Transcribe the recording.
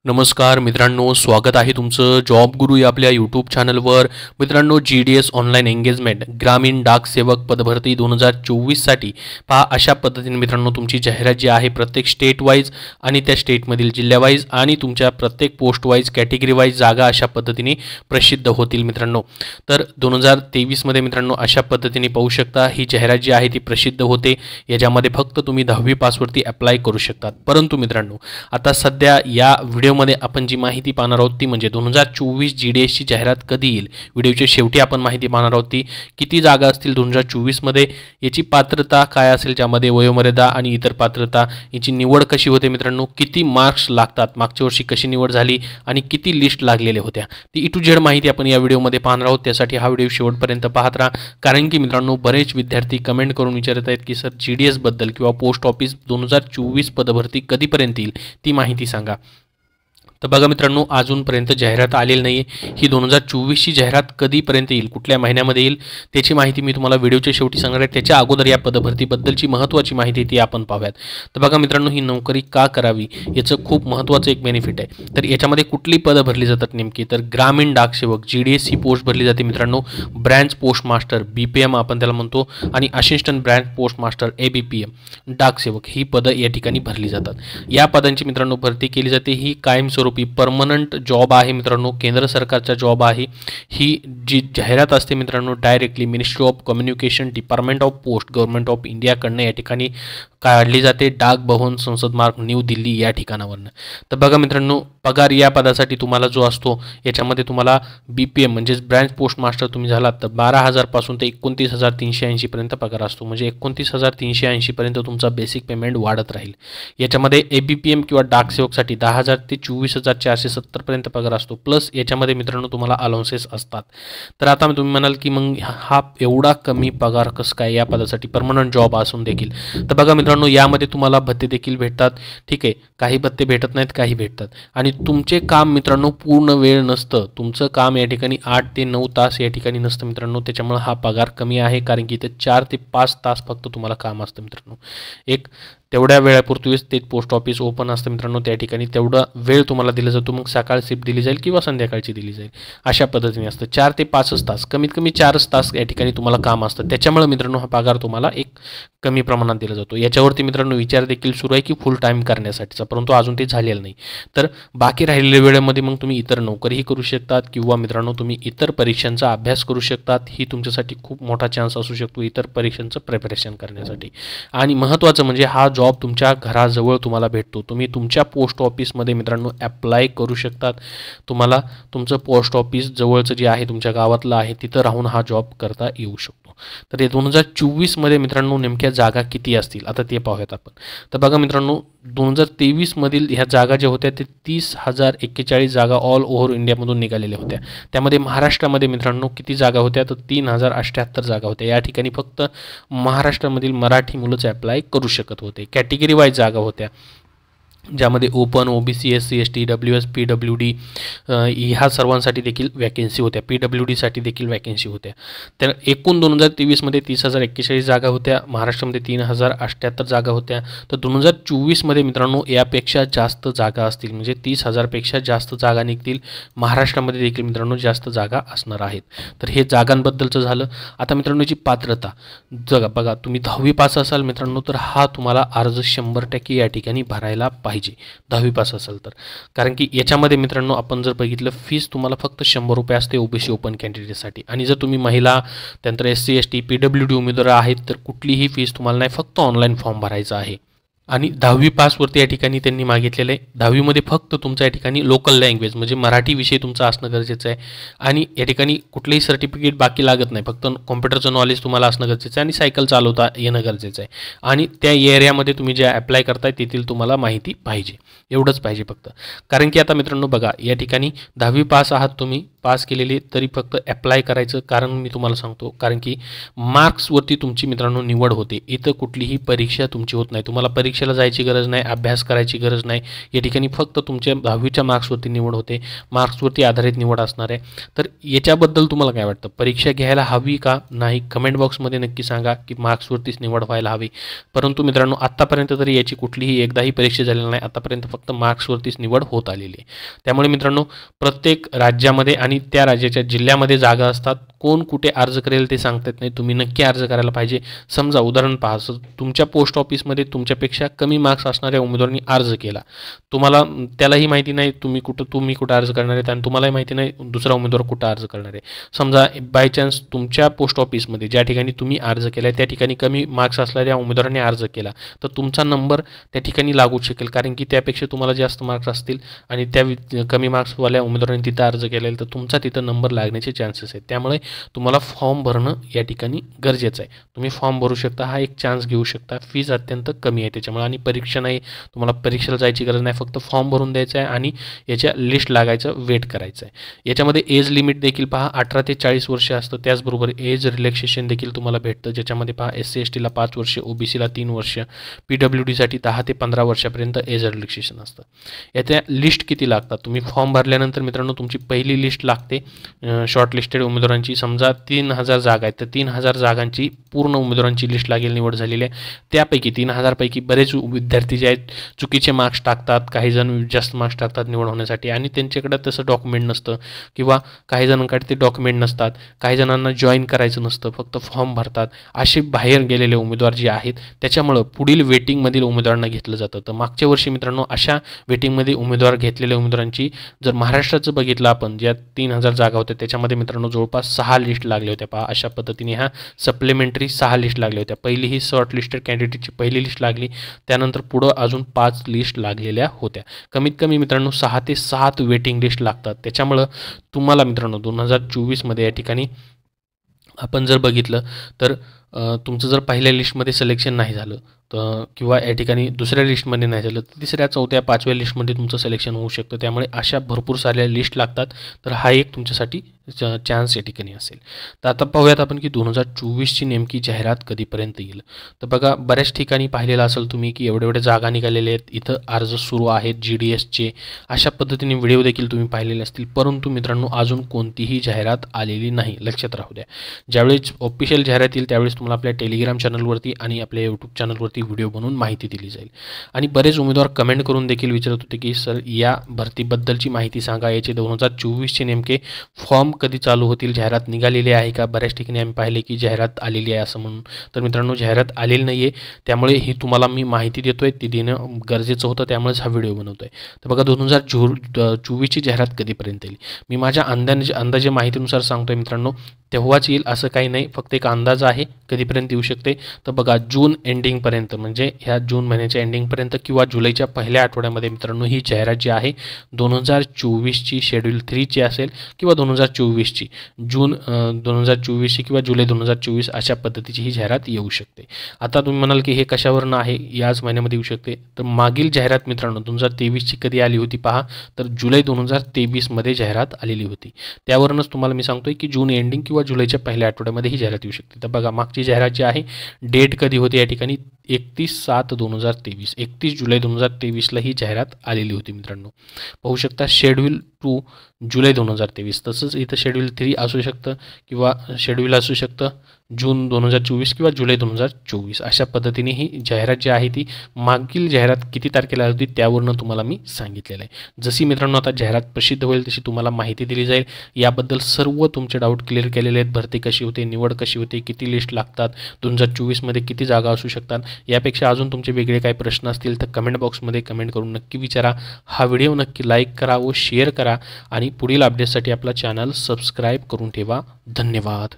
नमस्कार मित्रांनो, स्वागत आहे तुमचं जॉब गुरु या आपल्या यूट्यूब चॅनलवर. मित्रांनो, GDS ऑनलाईन एंगेजमेंट ग्रामीण डाक सेवक पदभरती 2024साठी पहा अशा पद्धतीने मित्रांनो तुमची जाहिरात जी आहे प्रत्येक स्टेट वाईज आणि त्या स्टेटमधील जिल्ह्यावाईज आणि तुमच्या प्रत्येक पोस्ट वाईज कॅटेगरी वाईज जागा अशा पद्धतीने प्रसिद्ध होतील मित्रांनो. तर 2023मध्ये मित्रांनो अशा पद्धतीने पाहू शकता ही जाहिरात जी आहे ती प्रसिद्ध होते. याच्यामध्ये फक्त तुम्ही 10वी पासवरती अप्लाय करू शकतात. परंतु मित्रांनो आता सध्या या व्हिडिओमध्ये आपण जी माहिती पाहणार आहोत ती म्हणजे 2024 GDSची जाहिरात कधी येईल. व्हिडिओच्या शेवटी आपण माहिती पाहणार आहोत ती किती जागा असतील 2024मध्ये, याची पात्रता काय असेल, ज्यामध्ये वयोमर्यादा आणि इतर पात्रता, याची निवड कशी होते मित्रांनो, किती मार्क्स लागतात, मागच्या वर्षी कशी निवड झाली आणि किती लिस्ट लागलेल्या होत्या, ती A to Z माहिती आपण या व्हिडिओमध्ये पाहणार आहोत. त्यासाठी हा व्हिडिओ शेवटपर्यंत पाहत राहा, कारण की मित्रांनो बरेच विद्यार्थी कमेंट करून विचारत आहेत की सर GDS बद्दल किंवा पोस्ट ऑफिस 2024 पदभरती कधीपर्यंत येईल ती माहिती सांगा. तर बघा मित्रांनो, अजूनपर्यंत जाहिरात आलेली नाही. ही 2024ची जाहिरात कधीपर्यंत येईल, कुठल्या महिन्यामध्ये येईल, त्याची माहिती मी तुम्हाला व्हिडिओच्या शेवटी सांगणार आहे. त्याच्या अगोदर या पदभरतीबद्दलची महत्त्वाची माहिती ती आपण पाहूयात. तर बघा मित्रांनो, ही नोकरी का करावी याचं खूप महत्त्वाचं एक बेनिफिट आहे. तर याच्यामध्ये कुठली पदं भरली जातात नेमकी, तर ग्रामीण डाकसेवक GDS ही पोस्ट भरली जाते मित्रांनो. ब्रँच पोस्ट मास्टर BPM आपण त्याला म्हणतो आणि assistant branch post master ABPM डाकसेवक ही पदं या ठिकाणी भरली जातात. या पदांची मित्रांनो भरती केली जाते. ही कायमस्वरूपी परमनंट जॉब आहे मित्रांनो, केंद्र सरकारचा जॉब आहे. ही जी जाहिरात असते मित्रांनो directly ministry of communication department of post government of इंडियाकडनं या ठिकाणी काढली जाते. डाक भवन संसद मार्ग न्यू दिल्ली या ठिकाणावरनं. तर बघा मित्रांनो, पगार या पदासाठी तुम्हाला जो असतो याच्यामध्ये तुम्हाला BPM म्हणजेच ब्रँच पोस्ट मास्टर तुम्ही झालात तर 12,000 पासून ते 29,380 पर्यंत पगार असतो. म्हणजे 29,380 पर्यंत तुमचा बेसिक पेमेंट वाढत राहील. याच्यामध्ये ABPM किंवा डाकसेवकसाठी 10,000 ते 24,470 पर्यंत पगार असतो. प्लस याच्यामध्ये मित्रांनो तुम्हाला अलाउन्सेस असतात. तर आता तुम्ही म्हणाल की मग हा एवढा कमी पगार कसं काय या पदासाठी, परमनंट जॉब असून देखील. तर बघा मित्रांनो, यामध्ये तुम्हाला भत्ते देखील भेटतात. ठीक आहे, काही भत्ते भेटत नाहीत, काही भेटतात. आणि तुमचे काम मित्रांनो पूर्ण वेळ नसतं. तुमचं काम या ठिकाणी 8 ते 9 तास या ठिकाणी नसतं मित्रांनो. त्याच्यामुळे हा पगार कमी आहे, कारण की इथे 4 ते 5 तास फक्त तुम्हाला काम असतं मित्रांनो. एक तेवढ्या वेळापुरतीच ते पोस्ट ऑफिस ओपन असतं मित्रांनो. त्या ठिकाणी तेवढा वेळ तुम्हाला दिला जातो. मग सकाळ शिफ्ट दिली जाईल किंवा संध्याकाळची दिली जाईल, अशा पद्धतीने असतं. 4 ते 5 तास, कमीत कमी 4 तास या ठिकाणी तुम्हाला काम असतं. त्याच्यामुळे मित्रांनो हा पगार तुम्हाला एक कमी प्रमाणात दिला जातो. याच्यावरती मित्रांनो विचार देखील सुरू आहे की फुल टाईम करण्यासाठीचा, परंतु अजून ते झालेलं नाही. तर बाकी राहिलेल्या वेळेमध्ये मग तुम्ही इतर नोकरीही करू शकतात किंवा मित्रांनो तुम्ही इतर परीक्षांचा अभ्यास करू शकतात. ही तुमच्यासाठी खूप मोठा चान्स असू शकतो इतर परीक्षांचं प्रिपरेशन करण्यासाठी. आणि महत्त्वाचं म्हणजे हा जॉब तुमच्या घराजवळ तुम्हाला भेटतो. तुम्ही तुमच्या पोस्ट ऑफिसमध्ये मित्रांनो अप्लाय करू शकतात. तुम्हाला तुमचं पोस्ट ऑफिस जवळचं जे आहे तुमच्या गावातलं आहे तिथं राहून हा जॉब करता येऊ शकतो. तर 2024मध्ये मित्रांनो नेमक्या जागा किती असतील आता ते पाहूयात आपण. तर बघा मित्रांनो, 2023 मधील ह्या जागा ज्या होत्या ते 30,041 जागा ऑल ओव्हर इंडियामधून निघालेल्या होत्या. त्यामध्ये महाराष्ट्रामध्ये मित्रांनो किती जागा होत्या तर 3,078 जागा होत्या. या ठिकाणी फक्त महाराष्ट्रामधील मराठी मुलंच अप्लाय करू शकत होते. कॅटेगरी वाईज जागा होत्या, ज्यामध्ये open, OBC, SC, ST, WS, PWD ह्या सर्वांसाठी देखील वॅकेन्सी होत्या. PWDसाठी देखील वॅकेन्सी होत्या. तर एकूण 2023मध्ये 30,041 जागा होत्या. महाराष्ट्रामध्ये 3,078 जागा होत्या. तर 2024मध्ये मित्रांनो यापेक्षा जास्त जागा असतील, म्हणजे 30,000पेक्षा जास्त जागा निघतील. महाराष्ट्रामध्ये देखील मित्रांनो जास्त जागा असणार आहेत. तर हे जागांबद्दलचं झालं. आता मित्रांनो याची पात्रता बघा, तुम्ही 10वी पास असाल मित्रांनो तर हा तुम्हाला अर्ज 100% या ठिकाणी भरायला पाहिजे 10वी पास असेल तर. कारण की याच्यामध्ये मित्रांनो आपण जर बघितलं फीस तुम्हाला फक्त 100 रुपये असते OBC ओपन कॅन्डिडेटसाठी. आणि जर तुम्ही महिला, त्यानंतर SC, ST, PWD उमेदवार आहेत तर कुठलीही फीस तुम्हाला नाही, फक्त ऑनलाईन फॉर्म भरायचा आहे. आणि 10वी पासवरती या ठिकाणी त्यांनी मागितलेलं आहे. 10वीमध्ये फक्त तुमच्या या ठिकाणी लोकल लँग्वेज म्हणजे मराठी विषय तुमचा असणं गरजेचं आहे. आणि या ठिकाणी कुठलेही सर्टिफिकेट बाकी लागत नाही, फक्त कॉम्प्युटरचं नॉलेज तुम्हाला असणं गरजेचं आहे आणि सायकल चालवता येणं गरजेचं आहे. आणि त्या एरियामध्ये तुम्ही जे अप्लाय करताय तेथील तुम्हाला माहिती पाहिजे, एवढंच पाहिजे फक्त. कारण की आता मित्रांनो बघा, या ठिकाणी 10वी पास आहात तुम्ही, पास केलेली तरी फक्त अप्लाय करायचं. कारण मी तुम्हाला सांगतो, कारण की मार्क्सवरती तुमची मित्रांनो निवड होते. इथं कुठलीही परीक्षा तुमची होत नाही. तुम्हाला परीक्षा परीक्षेला जायची गरज नाही, अभ्यास करायची गरज नाही. या ठिकाणी फक्त तुमच्या 10वीच्या मार्क्सवरती निवड होते, मार्क्सवरती आधारित निवड असणार आहे. तर याच्याबद्दल तुम्हाला काय वाटतं? परीक्षा घ्यायला हवी का नाही? कमेंट बॉक्समध्ये नक्की सांगा की मार्क्सवरतीच निवड व्हायला हवी. परंतु मित्रांनो, आत्तापर्यंत तरी याची कुठलीही एकदाही परीक्षा झालेली नाही. आतापर्यंत फक्त मार्क्सवरतीच निवड होत आलेली आहे. त्यामुळे मित्रांनो, प्रत्येक राज्यामध्ये आणि त्या राज्याच्या जिल्ह्यामध्ये जागा असतात. कोण कुठे अर्ज करेल ते सांगता येत नाही. तुम्ही नक्की अर्ज करायला पाहिजे. समजा उदाहरण पहा, तुमच्या पोस्ट ऑफिसमध्ये तुमच्यापेक्षा कमी मार्क्स असणाऱ्या उमेदवारांनी अर्ज केला. तुम्हाला त्यालाही माहिती नाही तुम्ही कुठं अर्ज करणार आहेत आणि तुम्हालाही माहिती नाही दुसरा उमेदवार कुठं अर्ज करणार आहे. समजा बाय चान्स तुमच्या पोस्ट ऑफिसमध्ये ज्या ठिकाणी तुम्ही अर्ज केला आहे त्या ठिकाणी कमी मार्क्स असणाऱ्या उमेदवारांनी अर्ज केला तर तुमचा नंबर त्या ठिकाणी लागू शकेल, कारण की त्यापेक्षा तुम्हाला जास्त मार्क्स असतील आणि त्या कमी मार्क्सवाल्या उमेदवारांनी तिथं अर्ज केलेला तर तुमचा तिथं नंबर लागण्याचे चान्सेस आहेत. त्यामुळे तुम्हाला फॉर्म भरणं या ठिकाणी गरजेचं आहे. तुम्ही फॉर्म भरू शकता, हा एक चान्स घेऊ शकता. फीज अत्यंत कमी आहे त्याच्यामुळे आणि परीक्षा नाही, तुम्हाला परीक्षेला जायची गरज नाही. फक्त फॉर्म भरून द्यायचा आहे आणि याच्या लिस्ट लागायचं वेट करायचं आहे. याच्यामध्ये एज लिमिट देखील पहा 18 ते 40 वर्ष असतं. त्याचबरोबर एज रिलॅक्सेशन देखील तुम्हाला भेटतं, ज्याच्यामध्ये पहा SC STला 5 वर्ष, OBCला 3 वर्ष, PWDसाठी 10 ते 15 वर्षापर्यंत एज रिलॅक्सेशन असतं. याच्या लिस्ट किती लागतात? तुम्ही फॉर्म भरल्यानंतर मित्रांनो तुमची पहिली लिस्ट लागते शॉर्टलिस्टेड उमेदवारांची. समजा 3000 जागा आहेत तर 3000 जागांची पूर्ण उमेदवारांची लिस्ट लागेल निवड झालेली आहे. त्यापैकी 3000 पैकी बरेच विद्यार्थी जे आहेत चुकीचे मार्क्स टाकतात, काही जण जास्त मार्क्स टाकतात निवड होण्यासाठी आणि त्यांच्याकडे तसं डॉक्युमेंट नसतं किंवा काही जणांकडे ते डॉक्युमेंट नसतात, काही जणांना जॉईन करायचं नसतं, फक्त फॉर्म भरतात. असे बाहेर गेलेले उमेदवार जे आहेत त्याच्यामुळं पुढील वेटिंगमधील उमेदवारांना घेतलं जातं. तर मागच्या वर्षी मित्रांनो अशा वेटिंगमध्ये उमेदवार घेतलेल्या उमेदवारांची जर महाराष्ट्राचं बघितलं आपण, ज्या 3000 जागा होत्या त्याच्यामध्ये मित्रांनो जवळपास 6 लिस्ट लागल्या होत्या. पहा अशा पद्धतीने ह्या सप्लिमेंटरी 6 लिस्ट लागल्या होत्या. पहिली ही शॉर्ट लिस्टेड कॅन्डिडेटची पहिली लिस्ट लागली, त्यानंतर पुढं अजून 5 लिस्ट लागलेल्या होत्या. कमीत कमी मित्रांनो 6 ते 7 वेटिंग लिस्ट लागतात. त्याच्यामुळं तुम्हाला मित्रांनो 2024मध्ये या ठिकाणी आपण जर बघितलं तर तुमचं जर पहिल्या लिस्टमध्ये सिलेक्शन नाही झालं तर किंवा या ठिकाणी दुसऱ्या लिस्टमध्ये नाही झालं तर तिसऱ्या, चौथ्या, 5व्या लिस्टमध्ये तुमचं सिलेक्शन होऊ शकतं. त्यामुळे अशा भरपूर साऱ्या लिस्ट लागतात. तर हा एक तुमच्यासाठी चान्स या ठिकाणी असेल. तर आता पाहूयात आपण की 2024ची नेमकी जाहिरात कधीपर्यंत येईल. तर बघा बऱ्याच ठिकाणी पाहिलेलं असेल तुम्ही की एवढे जागा निघालेल्या आहेत, इथं अर्ज सुरू आहेत GDSचे, अशा पद्धतीने व्हिडिओ देखील तुम्ही पाहिलेले असतील. परंतु मित्रांनो अजून कोणतीही जाहिरात आलेली नाही, लक्षात राहू द्या. ज्यावेळेस ऑफिशियल जाहिरात येईल त्यावेळेस तुम्हाला आपल्या टेलिग्राम चॅनलवरती आणि आपल्या यूट्यूब चॅनलवरती व्हिडिओ बनवून माहिती दिली जाईल. आणि बरेच उमेदवार कमेंट करून देखील विचारत होते की सर या भरतीबद्दलची माहिती सांगा, याचे 2024चे नेमके फॉर्म कधी चालू होतील, जाहिरात निघालेली आहे का? बऱ्याच ठिकाणी आम्ही पाहिले की जाहिरात आलेली आहे असं म्हणून. तर मित्रांनो जाहिरात आलेली नाही आहे, त्यामुळे ही तुम्हाला मी माहिती देतोय, ती देणं गरजेचं होतं, त्यामुळेच हा व्हिडिओ बनवतोय. तर बघा 2024ची जाहिरात कधीपर्यंत येईल मी माझ्या अंदाजे माहितीनुसार सांगतोय मित्रांनो. तेव्हाच येईल असं काही नाही, फक्त एक अंदाज आहे कधीपर्यंत येऊ शकते. तर बघा जून एंडिंगपर्यंत, म्हणजे ह्या जून महिन्याच्या एंडिंगपर्यंत किंवा जुलैच्या पहिल्या आठवड्यामध्ये मित्रांनो ही जाहिरात जी आहे 2024ची शेड्यूल 3ची असेल किंवा 2024ची जून 2024ची किंवा जुलै 2024 अशा पद्धतीची ही जाहिरात येऊ शकते. आता तुम्ही म्हणाल की हे कशावरनं आहे, याच महिन्यामध्ये येऊ शकते. तर मागील जाहिरात मित्रांनो 2023ची कधी आली होती पहा, तर जुलै 2023मध्ये जाहिरात आलेली होती. त्यावरूनच तुम्हाला मी सांगतोय की जून एंडिंग किंवा जुलैच्या पहिल्या आठवड्यामध्ये ही जाहिरात येऊ शकते. तर बघा मागची जाहिरात जी आहे डेट कधी होती या ठिकाणी 31/7/2023, 31 जुलै 2023ला ही जाहिरात आलेली होती मित्रांनो. पाहू शकता शेड्यूल 2 जुलै 2023. तसंच इथं शेड्यूल 3 असू शकतं किंवा शेड्यूल असू शकतं जून 2024 किंवा जुलै 2024. अशा पद्धतीने ही जाहिरात जी आहे ती मागील जाहिरात किती तारखेला होती त्यावरून तुम्हाला मी सांगितलेलं आहे. जशी मित्रांनो आता जाहिरात प्रसिद्ध होईल तशी तुम्हाला माहिती दिली जाईल. याबद्दल सर्व तुमचे डाऊट क्लिअर केलेले आहेत. भरती कशी होते, निवड कशी होते, किती लिस्ट लागतात, 2024मध्ये किती जागा असू शकतात, यापेक्षा अजून तुमचे वेगळे काही प्रश्न असतील तर कमेंट बॉक्समध्ये कमेंट करून नक्की विचारा. हा व्हिडिओ नक्की लाईक करा व शेअर करा आणि पुढील अपडेट्ससाठी आपला चॅनल सबस्क्राईब करून ठेवा. धन्यवाद.